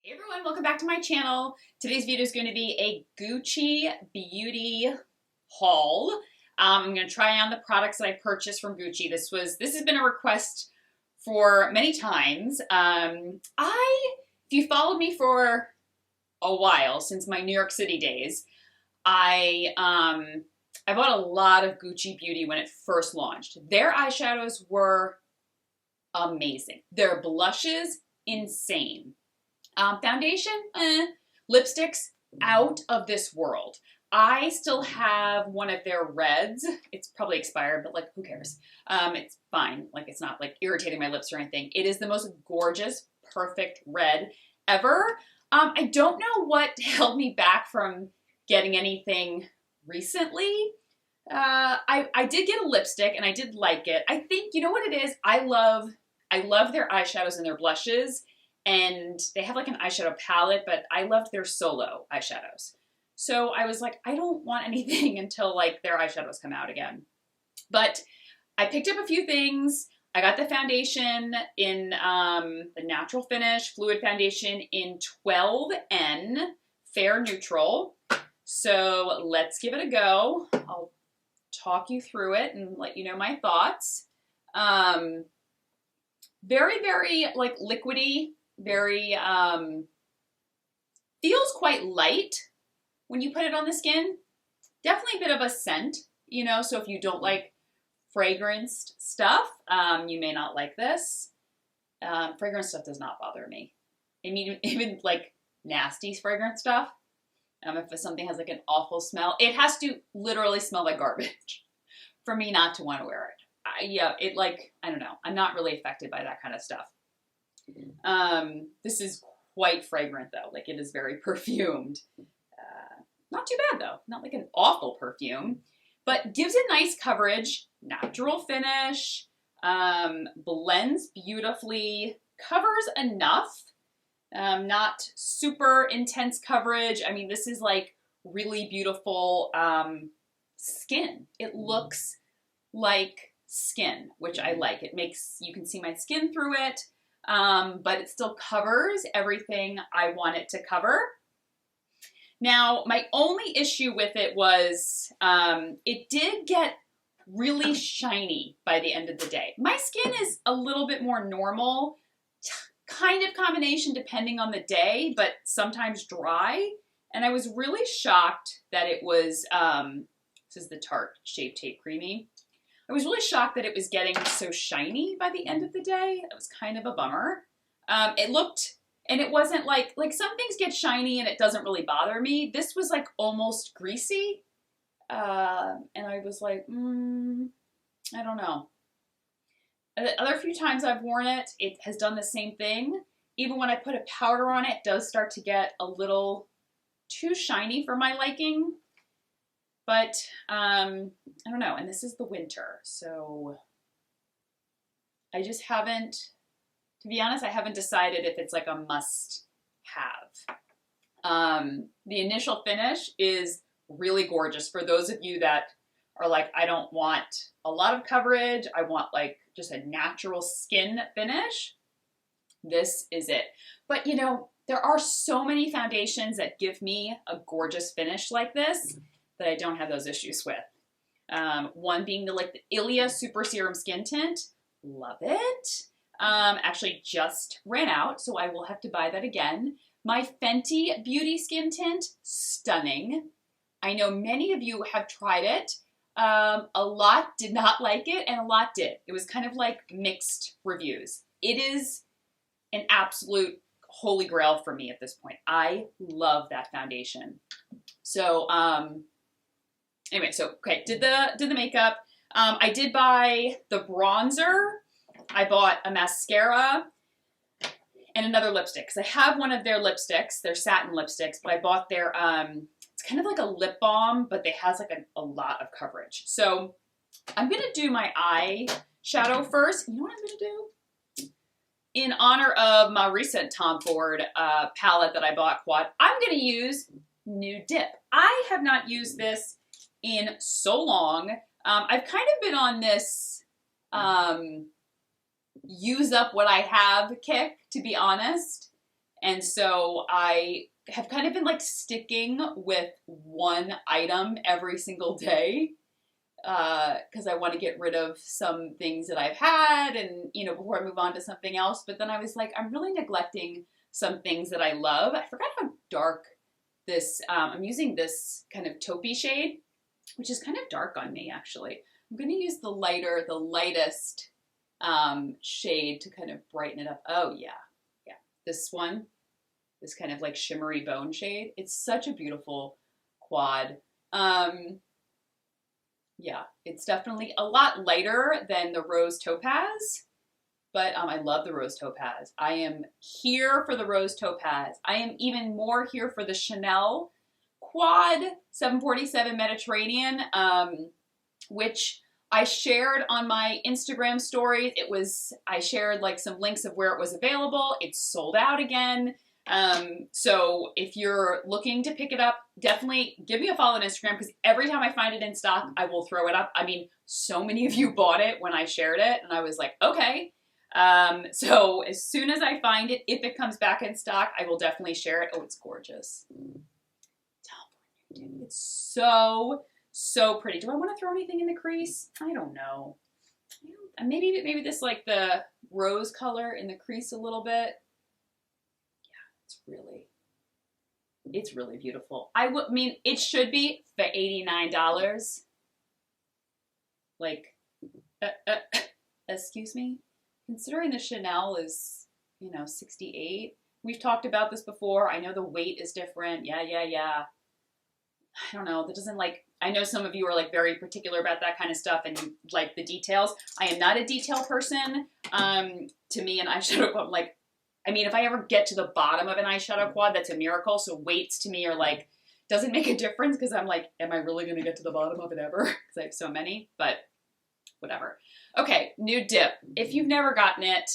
Hey everyone, welcome back to my channel. Today's video is going to be a Gucci beauty haul. I'm going to try on the products that I purchased from Gucci. This has been a request for many times. If you followed me for a while, since my New York City days, I bought a lot of Gucci beauty when it first launched. Their eyeshadows were amazing. Their blushes, insane. Foundation, lipsticks, out of this world. I still have one of their reds. It's probably expired, but like, who cares? It's fine. Like, it's not like irritating my lips or anything. It is the most gorgeous, perfect red ever. I don't know what held me back from getting anything recently. I did get a lipstick and I did like it. I think, you know what it is? I love their eyeshadows and their blushes. And they have like an eyeshadow palette, but I loved their solo eyeshadows. So I was like, I don't want anything until like their eyeshadows come out again. But I picked up a few things. I got the foundation in the Natural Finish Fluid Foundation in 12N Fair Neutral. So let's give it a go. I'll talk you through it and let you know my thoughts. Very, very like liquidy. Very, feels quite light when you put it on the skin. Definitely a bit of a scent, you know, so if you don't like fragranced stuff, you may not like this. Fragrance stuff does not bother me. I mean, even like nasty fragrance stuff, if something has like an awful smell, it has to literally smell like garbage for me not to want to wear it. I don't know. I'm not really affected by that kind of stuff. This is quite fragrant though, like it is very perfumed. Not too bad though, not like an awful perfume, but gives it nice coverage, natural finish, blends beautifully, covers enough, not super intense coverage. I mean, this is like really beautiful skin. It looks like skin, which I like. It makes, you can see my skin through it. But it still covers everything I want it to cover. Now, my only issue with it was it did get really shiny by the end of the day. My skin is a little bit more normal, kind of combination depending on the day, but sometimes dry. And I was really shocked that it was, this is the Tarte Shape Tape Creamy. I was really shocked that it was getting so shiny by the end of the day. It was kind of a bummer. It looked, and it wasn't like some things get shiny and it doesn't really bother me. This was like almost greasy. And I was like, I don't know. The other few times I've worn it, it has done the same thing. Even when I put a powder on it, it does start to get a little too shiny for my liking. But, I don't know, and this is the winter, so I just haven't, to be honest, I haven't decided if it's like a must-have. The initial finish is really gorgeous. For those of you that are like, I don't want a lot of coverage, I want like just a natural skin finish, this is it. But, you know, there are so many foundations that give me a gorgeous finish like this, that I don't have those issues with. One being the Ilia Super Serum Skin Tint. Love it. Actually just ran out, so I will have to buy that again. My Fenty Beauty Skin Tint, stunning. I know many of you have tried it. A lot did not like it, and a lot did. It was kind of like mixed reviews. It is an absolute holy grail for me at this point. I love that foundation. So, anyway, so, okay, did the makeup. I did buy the bronzer. I bought a mascara and another lipstick, because I have one of their lipsticks, their satin lipsticks, but I bought their, it's kind of like a lip balm, but it has like a lot of coverage. So I'm going to do my eyeshadow first. You know what I'm going to do? In honor of my recent Tom Ford palette that I bought, Quad, I'm going to use Nude Dip. I have not used this in so long. I've kind of been on this use up what I have kick, to be honest. And so I have kind of been like sticking with one item every single day because I want to get rid of some things that I've had and, you know, before I move on to something else. But then I was like, I'm really neglecting some things that I love. I forgot how dark this, I'm using this kind of taupey shade, which is kind of dark on me actually. I'm going to use the lightest shade to kind of brighten it up. Oh yeah, yeah. This one, this kind of like shimmery bone shade. It's such a beautiful quad. Yeah, it's definitely a lot lighter than the Rose Topaz, but I love the Rose Topaz. I am here for the Rose Topaz. I am even more here for the Chanel Quad 747 Mediterranean, which I shared on my Instagram stories. I shared like some links of where it was available. It's sold out again. So if you're looking to pick it up, definitely give me a follow on Instagram because every time I find it in stock, I will throw it up. I mean, so many of you bought it when I shared it and I was like, okay. So as soon as I find it, if it comes back in stock, I will definitely share it. Oh, it's gorgeous. It's so, so pretty. Do I want to throw anything in the crease? I don't know. Maybe this like the rose color in the crease a little bit. It's really beautiful. I mean, it should be for $89. Like, excuse me? Considering the Chanel is, you know, $68. We've talked about this before. I know the weight is different. Yeah. I don't know. That doesn't like, I know some of you are like very particular about that kind of stuff and you like the details. I am not a detail person. To me, an eyeshadow, I'm like, I mean, if I ever get to the bottom of an eyeshadow quad, that's a miracle. So weights to me are like, doesn't make a difference because I'm like, am I really going to get to the bottom of it ever? Because I have so many, but whatever. Okay, Nude Dip. If you've never gotten it,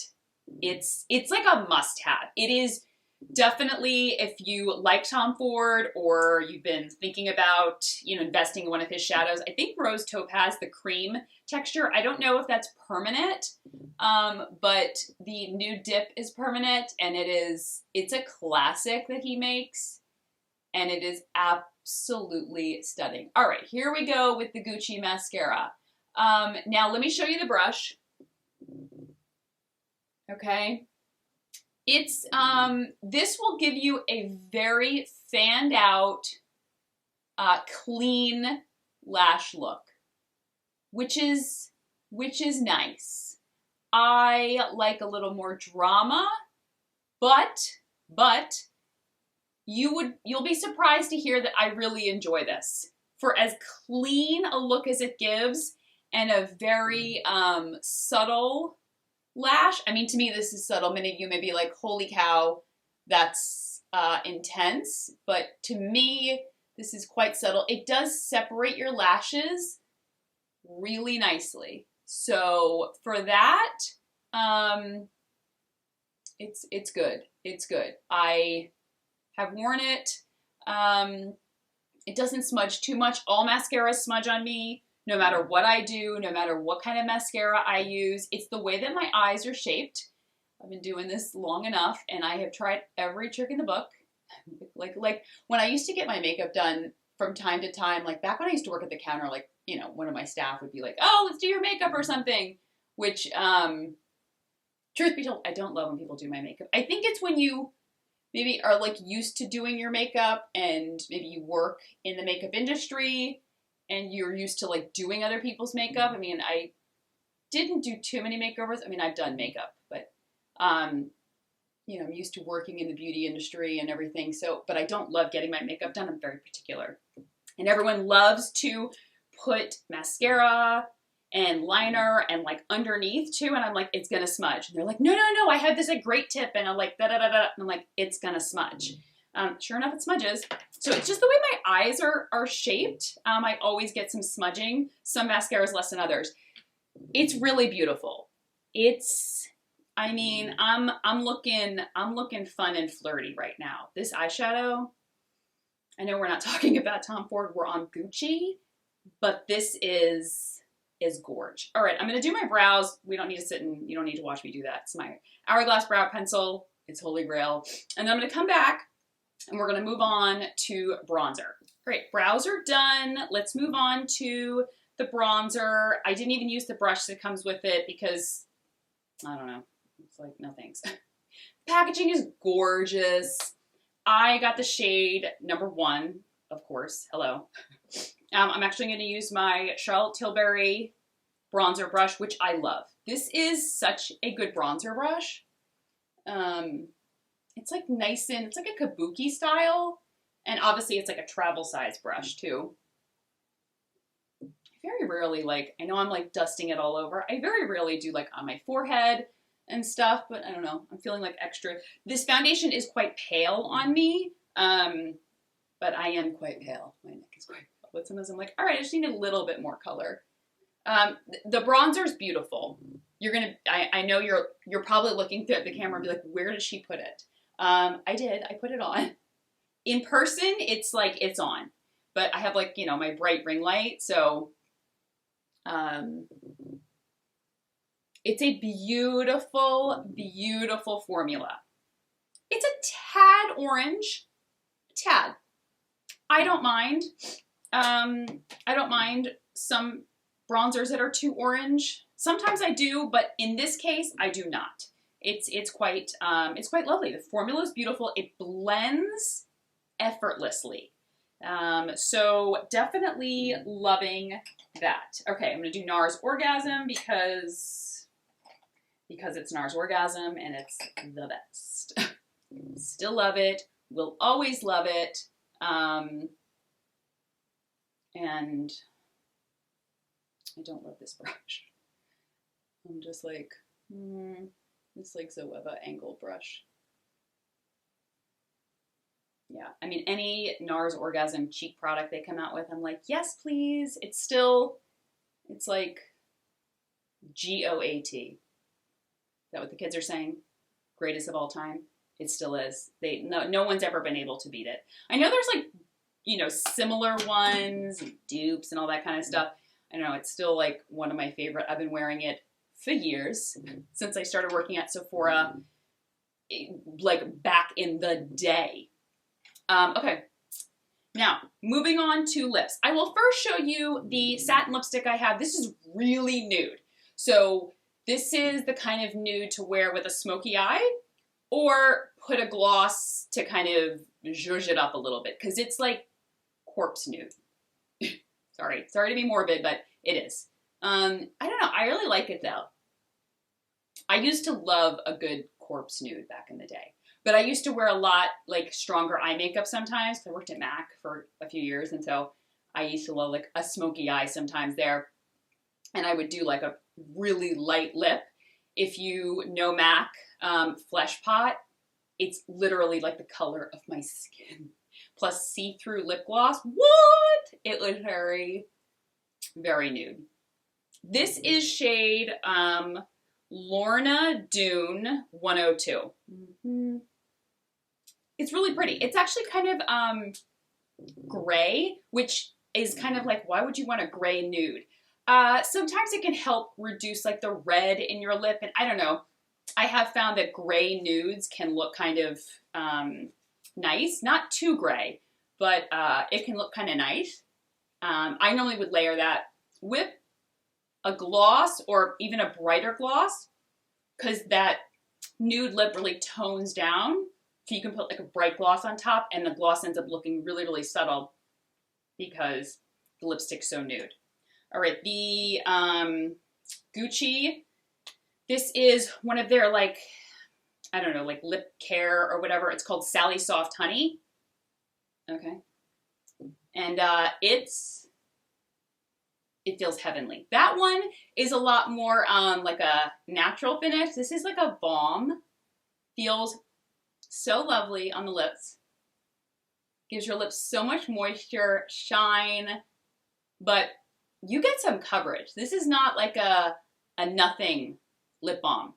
it's like a must-have. It is definitely, if you like Tom Ford or you've been thinking about, you know, investing in one of his shadows, I think Rose Topaz, the cream texture, I don't know if that's permanent, but the Nude Dip is permanent and it's a classic that he makes and it is absolutely stunning. All right, here we go with the Gucci mascara. Now let me show you the brush. Okay. It's, this will give you a very fanned out, clean lash look, which is nice. I like a little more drama, but you'll be surprised to hear that I really enjoy this. For as clean a look as it gives and a very, subtle lash. I mean, to me, this is subtle. Many of you may be like, holy cow, that's intense. But to me, this is quite subtle. It does separate your lashes really nicely. So for that, it's good. It's good. I have worn it. It doesn't smudge too much. All mascaras smudge on me. No matter what I do, no matter what kind of mascara I use, it's the way that my eyes are shaped. I've been doing this long enough and I have tried every trick in the book. Like when I used to get my makeup done from time to time, like back when I used to work at the counter, like, you know, one of my staff would be like, oh, let's do your makeup or something, which, truth be told, I don't love when people do my makeup. I think it's when you maybe are like used to doing your makeup and maybe you work in the makeup industry and you're used to like doing other people's makeup. I mean, I didn't do too many makeovers. I mean, I've done makeup, but, you know, I'm used to working in the beauty industry and everything. So, but I don't love getting my makeup done. I'm very particular. And everyone loves to put mascara and liner and like underneath too. And I'm like, it's going to smudge. And they're like, no, I had this a great tip. And I'm like, da-da-da-da. And I'm like, it's going to smudge. Sure enough, it smudges. So it's just the way my eyes are shaped. I always get some smudging, some mascaras less than others. It's really beautiful. I mean, I'm looking fun and flirty right now. This eyeshadow, I know we're not talking about Tom Ford, we're on Gucci, but this is gorge. All right, I'm gonna do my brows. We don't need to sit and you don't need to watch me do that. It's my Hourglass brow pencil. It's holy grail. And then I'm gonna come back and we're gonna move on to bronzer. Great, brows are done. Let's move on to the bronzer. I didn't even use the brush that comes with it because, I don't know, it's like, no thanks. Packaging is gorgeous. I got the shade number 1, of course, hello. I'm actually gonna use my Charlotte Tilbury bronzer brush, which I love. This is such a good bronzer brush. It's like nice and, it's like a kabuki style. And obviously it's like a travel size brush too. I very rarely like, I know I'm like dusting it all over. I very rarely do like on my forehead and stuff, but I don't know. I'm feeling like extra. This foundation is quite pale on me, but I am quite pale. My neck is quite pale. But sometimes I'm like, all right, I just need a little bit more color. The bronzer is beautiful. You're gonna, I know you're probably looking through at the camera and be like, where did she put it? I did, I put it on. In person, it's like, it's on. But I have like, you know, my bright ring light, so, it's a beautiful, beautiful formula. It's a tad orange, tad. I don't mind. I don't mind some bronzers that are too orange. Sometimes I do, but in this case, I do not. It's quite lovely. The formula is beautiful. It blends effortlessly. So definitely loving that. Okay, I'm gonna do NARS Orgasm because it's NARS Orgasm and it's the best. Still love it. Will always love it. And I don't love this brush. I'm just like, it's like Zoeva angled brush. Yeah, I mean, any NARS Orgasm cheek product they come out with, I'm like, yes, please. It's still, it's like GOAT. Is that what the kids are saying? Greatest of all time? It still is. No one's ever been able to beat it. I know there's like, you know, similar ones, dupes and all that kind of stuff. I don't know, it's still like one of my favorite. I've been wearing it for years, since I started working at Sephora, like back in the day. Okay, now moving on to lips. I will first show you the satin lipstick I have. This is really nude. So this is the kind of nude to wear with a smoky eye or put a gloss to kind of zhuzh it up a little bit because it's like corpse nude. Sorry to be morbid, but it is. I don't know, I really like it though. I used to love a good corpse nude back in the day, but I used to wear a lot like stronger eye makeup sometimes. I worked at MAC for a few years, and so I used to love like a smoky eye sometimes there, and I would do like a really light lip. If you know MAC Flesh Pot, it's literally like the color of my skin. Plus see-through lip gloss. What? It was very, very nude. This is shade Lorna Dune 102. It's really pretty. It's actually kind of gray, which is kind of like, why would you want a gray nude? Sometimes it can help reduce like the red in your lip, and I don't know. I have found that gray nudes can look kind of nice, not too gray, but it can look kind of nice. I normally would layer that with a gloss or even a brighter gloss because that nude lip really tones down. So you can put like a bright gloss on top and the gloss ends up looking really, really subtle because the lipstick's so nude. All right, the Gucci, this is one of their like, I don't know, like lip care or whatever. It's called Sally Soft Honey. Okay. And it feels heavenly. That one is a lot more like a natural finish. This is like a balm. Feels so lovely on the lips. Gives your lips so much moisture, shine, but you get some coverage. This is not like a nothing lip balm.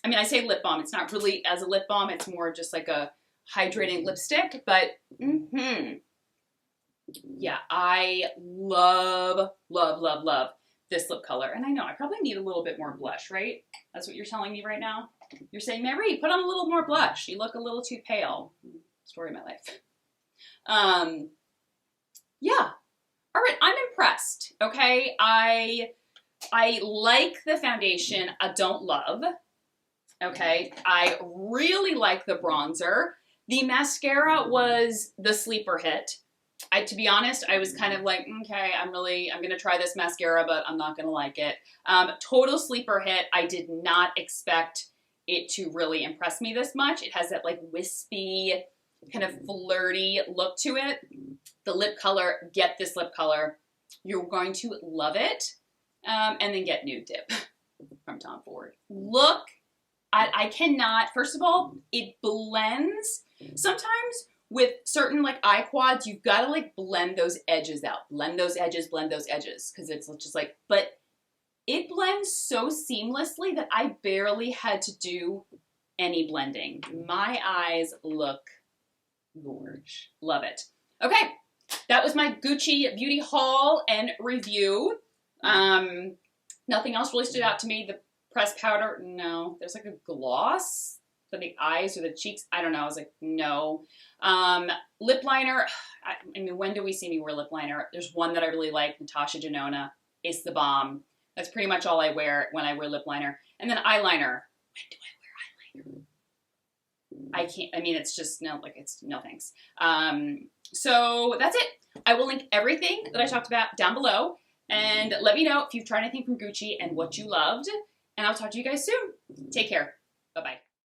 I mean, I say lip balm. It's not really as a lip balm. It's more just like a hydrating lipstick, but yeah, I love, love, love, love this lip color. And I know I probably need a little bit more blush, right? That's what you're telling me right now? You're saying, Mary, put on a little more blush. You look a little too pale. Story of my life. Yeah. All right, I'm impressed, okay? I like the foundation. I don't love, okay? I really like the bronzer. The mascara was the sleeper hit. To be honest, I was kind of like, okay, I'm gonna try this mascara, but I'm not gonna like it. Total sleeper hit. I did not expect it to really impress me this much. It has that like wispy, kind of flirty look to it. The lip color, get this lip color. You're going to love it. And then get Nude Dip from Tom Ford. Look, I cannot, first of all, it blends. Sometimes with certain like eye quads, you've got to like blend those edges out. Blend those edges, because it's just like, but it blends so seamlessly that I barely had to do any blending. My eyes look gorge. Love it. Okay, that was my Gucci beauty haul and review. Nothing else really stood out to me. The pressed powder, no. There's like a gloss for the eyes or the cheeks. I don't know. I was like, no. Lip liner. I mean, when do we see me wear lip liner? There's one that I really like, Natasha Denona. It's the bomb. That's pretty much all I wear when I wear lip liner. And then eyeliner. When do I wear eyeliner? I can't, I mean, it's just, no, like, it's, no thanks. So that's it. I will link everything that I talked about down below. And let me know if you've tried anything from Gucci and what you loved. And I'll talk to you guys soon. Take care. Bye-bye.